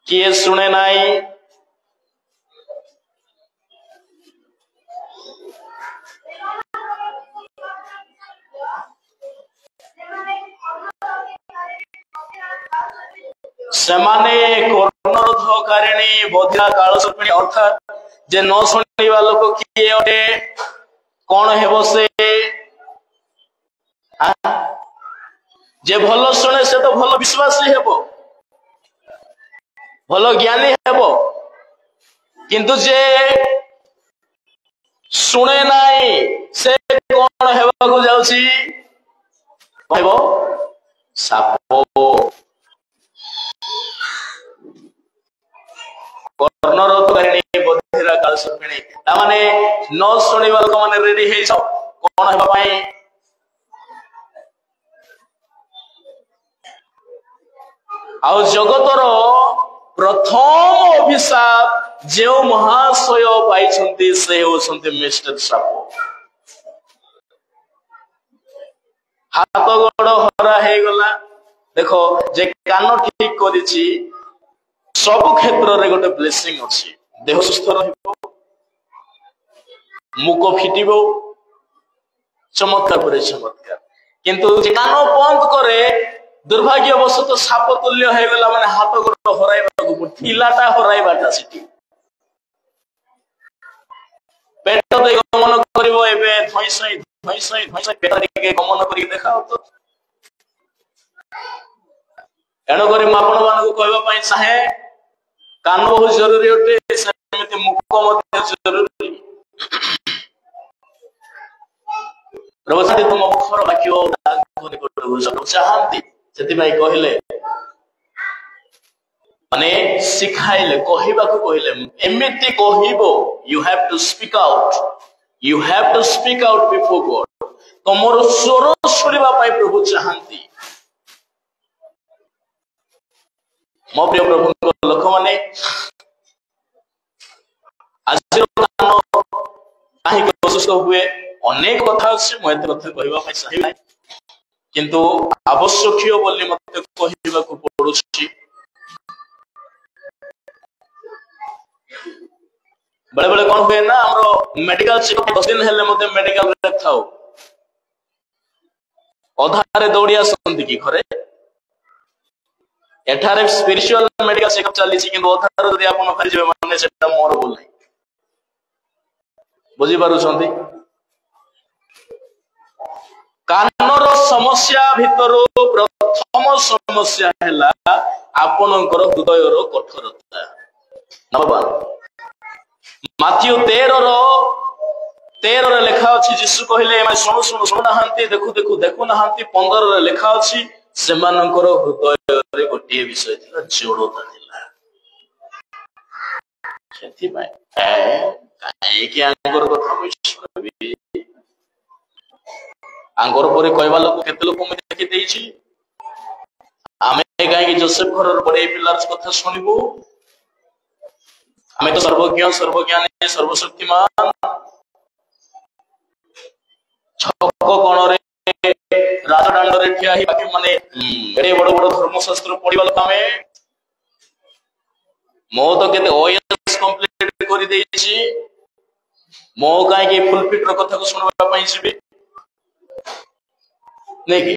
[SPEAKER 1] କିଏ ଶୁଣେ ନାହିଁ? ସେମାନେ କର୍ଣ୍ଣରୋଧକାରିଣୀ, ବଧିରା, କାଳସର୍ପିଣୀ, ଅର୍ଥାତ୍ ଯେ ନ ଶୁଣିବା ଲୋକ କିଏ ଅଟେ? କଣ ହେବ ସେ? ଯେ ଭଲ ଶୁଣେ ସେ ତ ଭଲ ବିଶ୍ୱାସୀ ହେବ, ଭଲ ଜ୍ଞାନୀ ହେବ। କିନ୍ତୁ ଯେ ଶୁଣେ ନାହିଁ, ସେ କଣ ହେବାକୁ ଯାଉଛି? କହିବ ସାପ। କର୍ଣ୍ଣରୋଧକାରିଣୀ, ବଧିରା, କାଳସର୍ପିଣୀ। ତାମାନେ ନ ଶୁଣିବା ଲୋକ ମାନେ ରେଡି ହେଇଛ କଣ ହେବା ପାଇଁ? ଆଉ ଜଗତର ପ୍ରଥମ ଅଭିଶାପ ଯେଉଁ ମହାଶୟ ପାଇଛନ୍ତି, ସେ ହେଉଛନ୍ତି ମିଷ୍ଟର ସାପ। ହାତ ଗୋଡ ହରା ହେଇଗଲା। ଦେଖ, ଯେ କାନ ଠିକ କରିଛି, ସବୁ କ୍ଷେତ୍ରରେ ଗୋଟେ ବ୍ଲେସିଂ ଅଛି। ଦେହ ସୁସ୍ଥ ରହିବ, ମୁକ ଫିଟିବ, चमत्कार पर चमत्कार किंतु कान बंद करे दुर्भाग्यवशत साप तुल्य हो गला माने हाथ गोड़ हराइबा ठिलाटा हराइबाटा सेठी पेट दे गमन करिवो एबे धइसई पेट दे गमन करि देखाओ तो एणु करी म आपण मानकु कहबा पई चाहे कान बहुत जरूरी होते सेमिति मुख मध्य जरूरी प्रभु साथी तुम मुखर वाक्य चाहती सेति भाई कहले माने सिखाइले कहबा को कहले एमिति कहबो you have to speak out before God तमरो स्वर सुनिबा पाई प्रभु चाहती मो प्रिय प्रभु लोक माने आज काहे असुस्थ हुए अनेक कथा अछि म एते कथा कहबा पई सही नै किंतु आवश्यक बोली मते कहबा को पड़ुछि बड़े बड़े कौन हुए ना हमरो मेडिकल चेकअप 10 दिन हेले मते मेडिकल रे थाओ अधारे दौड़िया संति की घरे एठारे स्पिरिचुअल मेडिकल चेकअप चली छी किंतु अधारे जदि आपण फेरि जेबे माने सेटा मोर बोल नै बुझी पारु छथि कानर समस्या भितर प्रथम समस्या हैला आपणकर हृदय रो कठोरता नंबर 1 माथ्यू 13 रे लिखा अछि यीशु कहिले एमे सुनु नहांती देखु नहांती 15 रे लिखा अछि सेमानकर हृदय रे गोटिए विषय थिला जोड़ता थिला सेति भाई काहे कि आंगर कथा मुई आंगर परे कहबा लोक केते लोक मैं देखि देछि आमे गाय कि जोसेफ घर बड़े पिलर्स कथा सुनिबो आमे तो सर्वज्ञानी सर्वशक्तिमान छक कोण रे राजदंड रे ठिया ही बाकी माने एडे बड़ बड़ धर्मशास्त्र पढिबा लोक आमे मो तो केते ओएस कंप्लीट करि देछि मो गाय कि फुलफिट रो कथा को सुनबा पई छिबे नहीं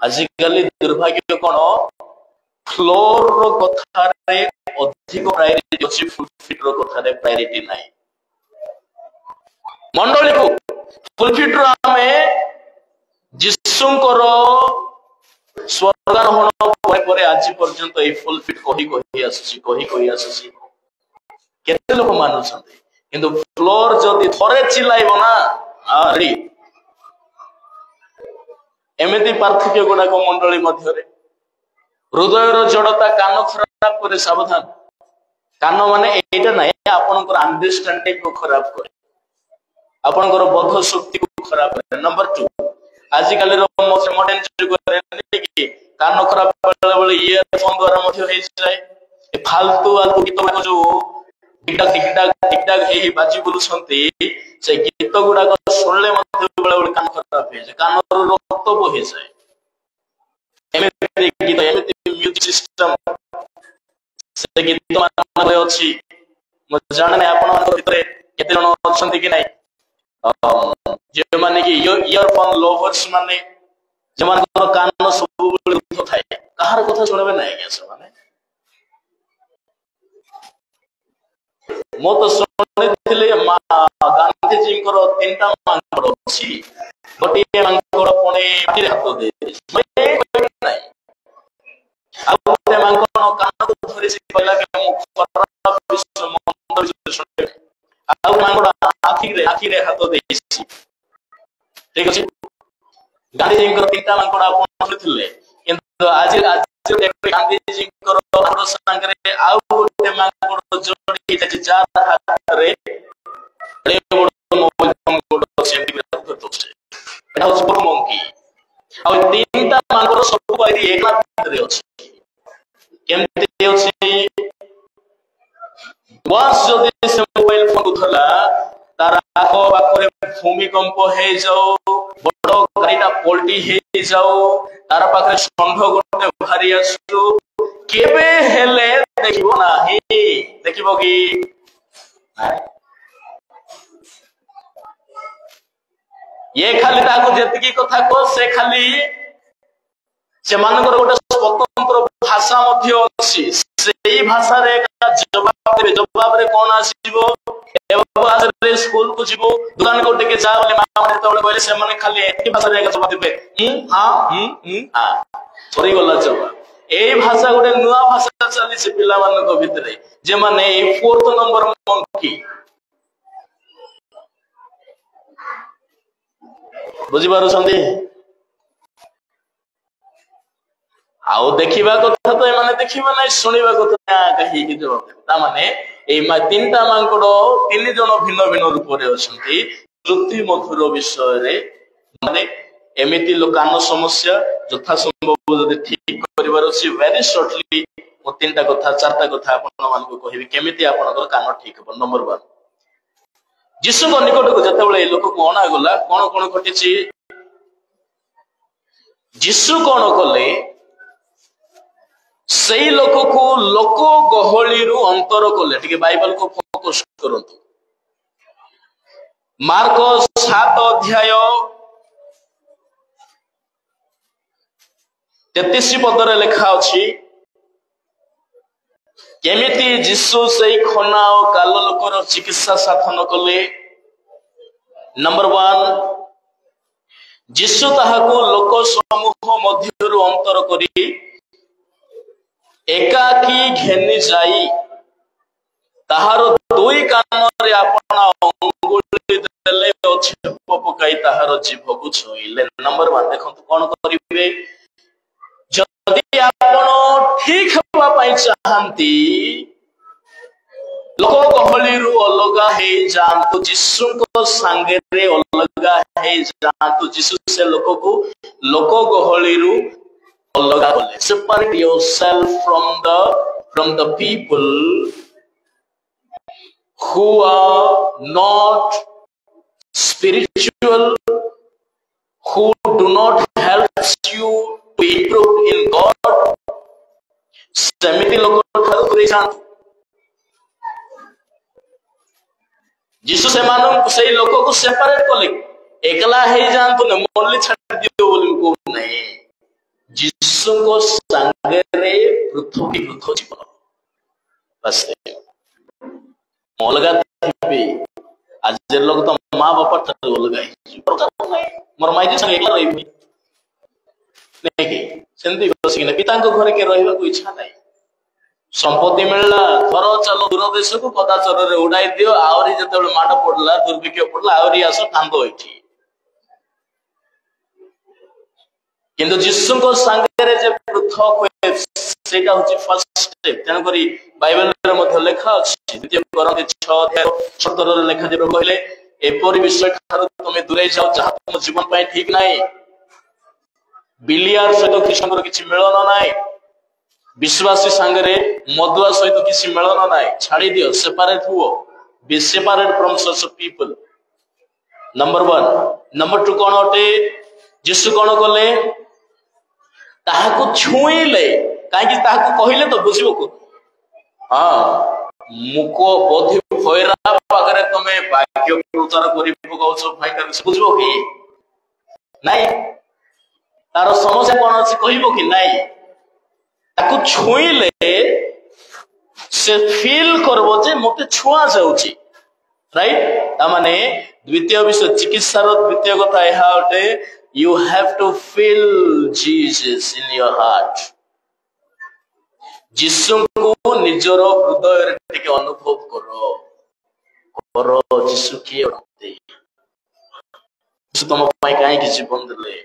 [SPEAKER 1] आजिकली दुर्भाग्य कोन फ्लोर रो कथा रे अधिक प्रायोरिटी अछि फुलफिट रो कथा रे प्रायोरिटी नाही मंडली को फुलफिट रो हमें जिसुंकर स्वर्गारोहण परे आज पर्यंत ए फुलफिट कही आसी केते लोक मानु छथि किंतु फ्लोर जदि थरे चिल्लाइबो ना आरी एमिति पार्थक्य गुडा को मंडली मध्य रे हृदय रो जड़ता कान खराब करे सावधान कान माने एटा नै आपनकर अंडरस्टैंडिंग को खराब करे आपनकर बोध शक्ति को खराब करे नंबर 2 आजिकल रो मॉडर्न जुग रे कि कान खराब बेले इयरफोन द्वारा मध्य हे जाय फालतू गीत जो टिकटाक हे बाजी बोलु छथि से गीत गुडा को सुनले मध्य बेले कान खराब हे जाय कान रो रक्त बहे जाय एमे गीत एमे म्यूजिक सिस्टम से गीत मान रे अछि म जाने आपण मान भितरे केते जण अछंती कि नै जे माने कि इयरफोन लवर्स माने जमान कान सब बेले थाए कहार कथा सुनबे नै के से माने मो तो सुनिथिले गांधी जी को 3टा मांगड़ अछि गोटे मांगड़ पुणे पाटी हाथ दे मैं नै आ गोटे मांगड़ कान को धरि से कहला के मु खराब विश्व मंदर विश्व सुने आ मांगड़ आखी रे हाथ देछि ठीक अछि गांधी जी को 3टा मांगड़ आपण सुनिथिले किंतु आज गांधी जी को मांगड़ संगे आ गोटे मांगड़ जोड़ी जे चार हाथ रे बड़े बड़ मोबाइल फोन को सेंटी में तो से एटा सुपर मंकी आ 3टा मांगड़ सब बारी एक लाख रे अछि केमते अछि वास जदि से मोबाइल फोन उठला तार आखो बाखरे भूमिकंप हे जाओ बड़ गाड़ीटा पलटी हे जाओ तार पाखरे षंढ गोटे भारी आसु केबे हेले देखिबो नाही देखिबो कि ये खाली ताको जेतिकी कथा को से खाली से मानकर गोटे स्वतंत्र भाषा मध्य अछि सेही भाषा रे जवाब रे कोन आसीबो एवं स्कूल को जीवो दुकान को टिके जा बोले मां माने तोले बोले से माने खाली एकी भाषा रे जवाब देबे हां हां सरी गला जवाब ए भाषा गोटे नुआ भाषा चली से पिला मान को भितरे जे माने ए 4th नंबर मंकी बुझी बारो संदे आउ देखिबा कथा तो एमाने देखिबा नै सुनिबा कथा कहि कि जवाब ता माने ए तीनटा मांकड़ो तीन जण भिन्न भिन्न रूप रे अछंती श्रुति मधुर विषय रे माने एमिति लोकान समस्या यथा संभव जदि ठीक करिवार अछि वेरी शॉर्टली मो तीनटा कथा चारटा कथा आपन मान को कहिबी केमिति आपनकर कान ठीक हो। नंबर 1 यीशु को निकट को जते बेले लोक को अना गला कोन कोन घटिछि यीशु कोन कले सही लोक को लोक गहली रु अंतर कले टिके बाइबल को फोकस करंतु मार्क 7 अध्याय 33 पदरे लिखा अछि केमिति यीशु सही खना और काल लोकर चिकित्सा साधन कले। नंबर 1 यीशु ताहाको लोक समूह मध्यरु अंतर करी एकाकी घेनी जाई ताहारो दुई कान रे आपना अंगुली देले छेप पकाई ताहारो जीभ को छुइले। नंबर 1 देखंतु कोन करिवे जदि आपण ठीक हेबा पई चाहंती लोक गहली रु अलगा हे जानतु यीशु को संगे रे अलगा हे जानतु यीशु से लोक को लोक गहली रु अलगा बोले separate yourself from the people who are not spiritual, who do not help you to improve in God. सेमिति लोक ठारो दूरे जान यीशु से मानो से लोक को सेपरेट कले एकला हे जान तो मोनली छाड़ दियो बोली को नहीं यीशु को संगे रे पृथक जीवन बस अलगा थी आज लोग तो माँ बापा ठारो अलगा मोर माई संगे एकला रही नहीं कि सेंती बसिना पिता को घरे के रहबा को इच्छा नहीं संपत्ति मिलला घर चलो दूर देश को कदाचर रे उड़ाई दियो आवरी जते माड पड़ला दुर्भिक्ष पड़ला आवरी आसो कांदो एठी किंतु यीशु को संगे रे जे पृथक होए सेटा होची फर्स्ट स्टेप तेन करी बाइबल रे मध्ये लेखा अछि द्वितीय कोरिन्थ 6 अध्याय 17 रे लेखा जेरो कहले एपरि विषय ठारो तमे दूरे जाओ जहा तुम जीवन पय ठीक नाही बिलियार सहित कृष्णकर किछि मिलन नाही विश्वासी संगरे मधुआ सहित किछि मिलन नाही छाड़ी दियो सेपरेट हुओ B separate from such people. Number 1 number 2 कोन होते यीशु कोन कले ताहाको छुईले काहे कि ताहाको कहिले तो बुझिबो को हां मुको बोधि भयरा पागरे तमे वाक्य प्रचार करि पकाउछो भाई कर बुझिबो कि नाही तारो समस्या कोन अछि कहिबो कि नाही ताको छुईले से फील करबो जे मते छुआ जाउची राइट ता माने द्वितीय विषय चिकित्सा रो द्वितीय कथा एहा होते you have to feel Jesus in your heart यीशु को निजरो हृदय रे टिके अनुभव करो करो यीशु के होते यीशु तुम पाई काहे कि जीवन देले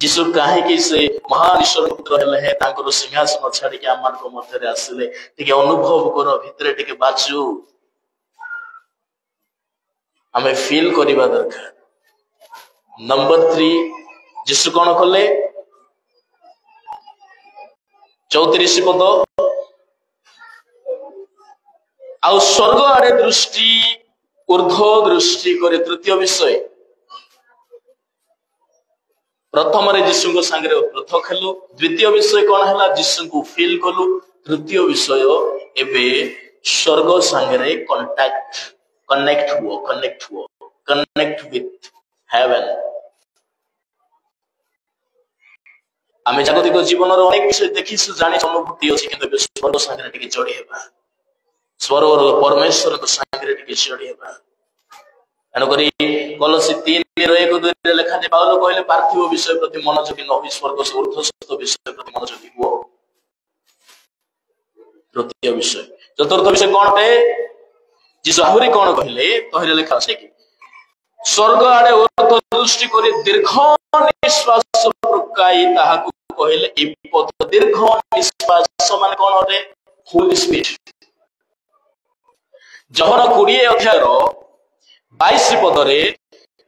[SPEAKER 1] यीशु काहे कि से महान ईश्वर पुत्र हेले है तांकर सिंहासन छाडी के आमान को मध्य रे आसीले टिके अनुभव करो भितरे टिके बाजू हमें फील करिबा दरकार। नंबर 3 यीशु कोन कले 34 पद आउ स्वर्ग आड़े दृष्टि ऊर्ध्व दृष्टि करे। तृतीय विषय प्रथम रे यीशु को संगे पृथक हेलु द्वितीय विषय कोन हला यीशु को फील कलु तृतीय विषय एबे स्वर्ग संगे रे कनेक्ट हुओ कनेक्ट विथ heaven. आम जागतिक जीवन अनेक विषय देखी जानी अनुभूति अच्छी कि स्वर्ग सागर टे जोड़ी हेबा स्वर्ग परमेश्वर सागर टे जोड़ी हेबा तेणुकरी कलसी 3:1-2 लेखा पाउल कहले पार्थिव विषय प्रति मनोयोगी न हो स्वर्ग ऊर्ध्वस्त विषय प्रति मनोयोगी हुओ। तृतीय विषय चतुर्थ विषय कौन टे जीसु आहुरी कौन कहले तहिरे लेखा अछि कि स्वर्ग आड़े ऊर्ध्व दृष्टि करी दीर्घ निश्वास प्रकाई ताहाकु कहले इपद दीर्घ निश्वास माने कौन होते होली स्पिरिट। जहर 20 अध्याय 22 पदरे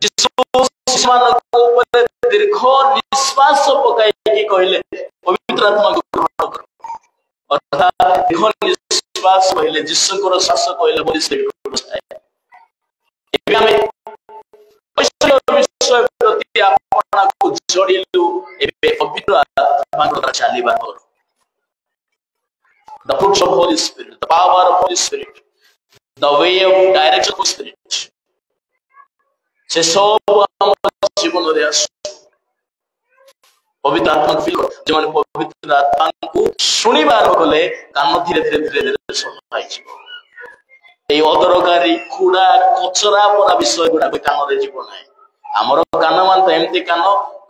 [SPEAKER 1] जीसु शिशुमानक ऊपर दीर्घ निश्वास पकाई कि कहले पवित्र आत्मा को ग्रहण करो अर्थात दीर्घ निश्वास कहले जीसुकर श्वास कहले होली स्पिरिट को बसाए। एबे हमें विषय प्रति आपना को जोड़िलु एबे पवित्र आत्मा को चलीबा करो। The fruits of Holy Spirit, the power of Holy Spirit, the way of direction of Spirit. से सब हम जीवन रे आस पवित्र आत्मा फील कर जे माने पवित्र आत्मा को सुनिबार गले कान धीरे धीरे सफाई जीव ए अदरकारी खुड़ा कचरा परा विषय गुडा कान रे जीव नाही हमर कान मान त एमती कान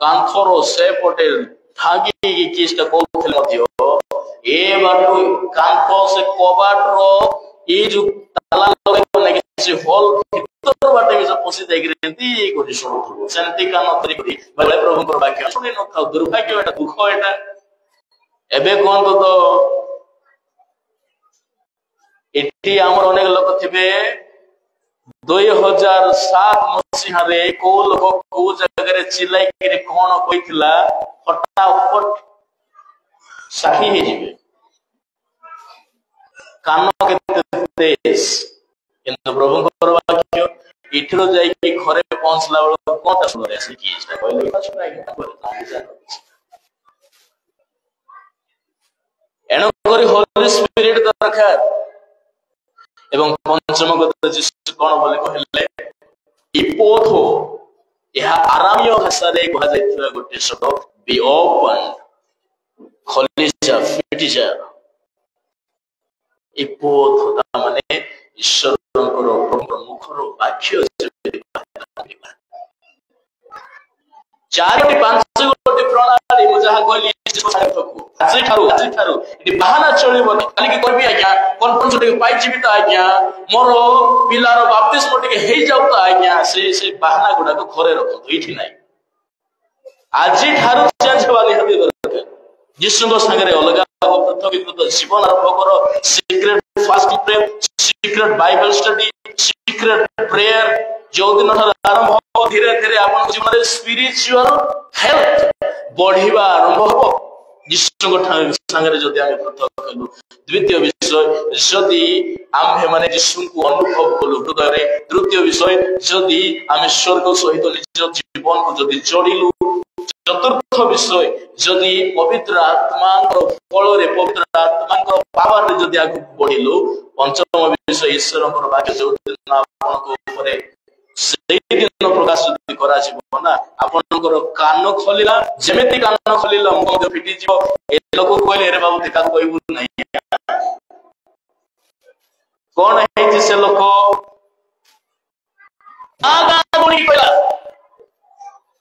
[SPEAKER 1] कांथर से पटे ठागी किसटा कहथले मध्य ए बाटो कांथ से कबाट रो ए जो ताला लगे नै कि होल भीतर बाटे में पसी देख रेंती कोठी सुनथु सेंती कान तरी कोठी भले प्रभु को वाक्य सुनि न था दुर्भाग्य एटा दुख एटा एबे कोन तो एटी हमर अनेक लोक थिबे 2007 मसीहा रे को लोक को जगह चिल्लाई के कोन कहितला फटाफट साखी हे जिवे कान के देश किंतु प्रभु को वाक्य इठरो जाई के घरे पहुंचला बेला कोटा सुन रे कि इस्ता कहले का सुनाई के एनो करी होली स्पिरिट दरकार एवं पंचम गत जीसु कोन बोले कहले इपोथो यह आरामीय भाषा रे कहा जायतिबा गोटे शब्द बी ओपन खलिजा फिटिजा इपोथो माने ईश्वरଙ୍କର मुखर वाक्य चारोटी पांच गोटी प्रणाली मु जहा कहली आज ठारू इति बहाना चलिबो खाली कि करबी आज्ञा कॉन्फ्रेंस टे पाई जीवित आज्ञा मोर पिलार बाप्तिस्म टे हेई जाउ त आज्ञा से बहाना गुडा को घरे रखो इठी नाही आज ठारू चेंज वाली हबे दरकार जीसुଙ୍କ संगे अलगा पृथकीकृत जीवन आरंभ करो secret fasting prayer secret Bible study secret prayer जो दिन आरंभ हो धीरे धीरे आपन जीवन रे स्पिरिचुअल हेल्थ बढ़िबा आरंभ हो जीसुଙ୍କ संगे जदि हम पृथक कलु। द्वितीय विषय जदि आम्भे माने जीसुଙ୍କୁ अनुभव कलु हृदय रे। तृतीय विषय जदि आमे स्वर्ग सहित निज जीवन को जदि जोड़िलु। चतुर्थ विषय जदि पवित्र आत्मा फल रे पवित्र आत्मा पावर रे जदि आगु बढ़िलु। पंचम विषय ईश्वरଙ୍କର वाक्य जो दिन आपनको ऊपर से दिन प्रकाश जदि करा जीव ना आपनकर कान खोलिला जेमेति कान खोलिला मुख फिटी जीव ए लोक कहले रे बाबू देखा कहबु नै कोन है से लोक आगा गुणी कहला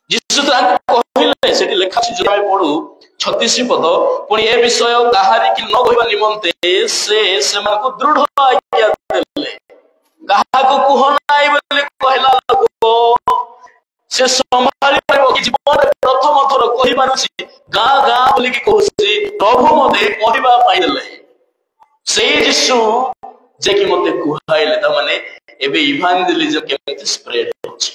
[SPEAKER 1] जीसु ताको कहले सेठी लेखा छै जो हम पढू 36 पद पुनी ए विषय काहारी कि न कहबा निमंते से मन को दृढ़ आज्ञा देले कहा को कुहनाई बोले कहला लोक से संभाली परबो कि जीवन प्रथम थर कहिबार अछि गा गा बोली कि कहछि प्रभु मते कहबा पाइले से यीशु जे कि मते कुहाइले त माने एबे इभांजेलिज्म केमति स्प्रेड होछि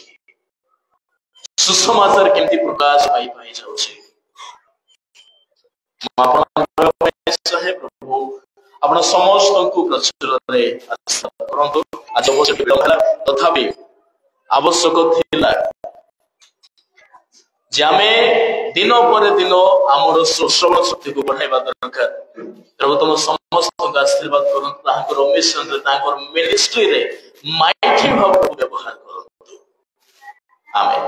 [SPEAKER 1] सुसमाचार केमति प्रकाश पाई पाई जाउछि है प्रभु आपण समस्त को प्रचार रे परंतु आज अवश्य विलंब तथापि आवश्यक थिला जामे दिन पर दिन आमर श्रवण शक्ति को बढ़ाइबा दरकार। प्रभु तुम समस्त को आशीर्वाद करन तांकर मिशन रे तांकर मिनिस्ट्री रे माइटी भाव व्यवहार करन। आमेन।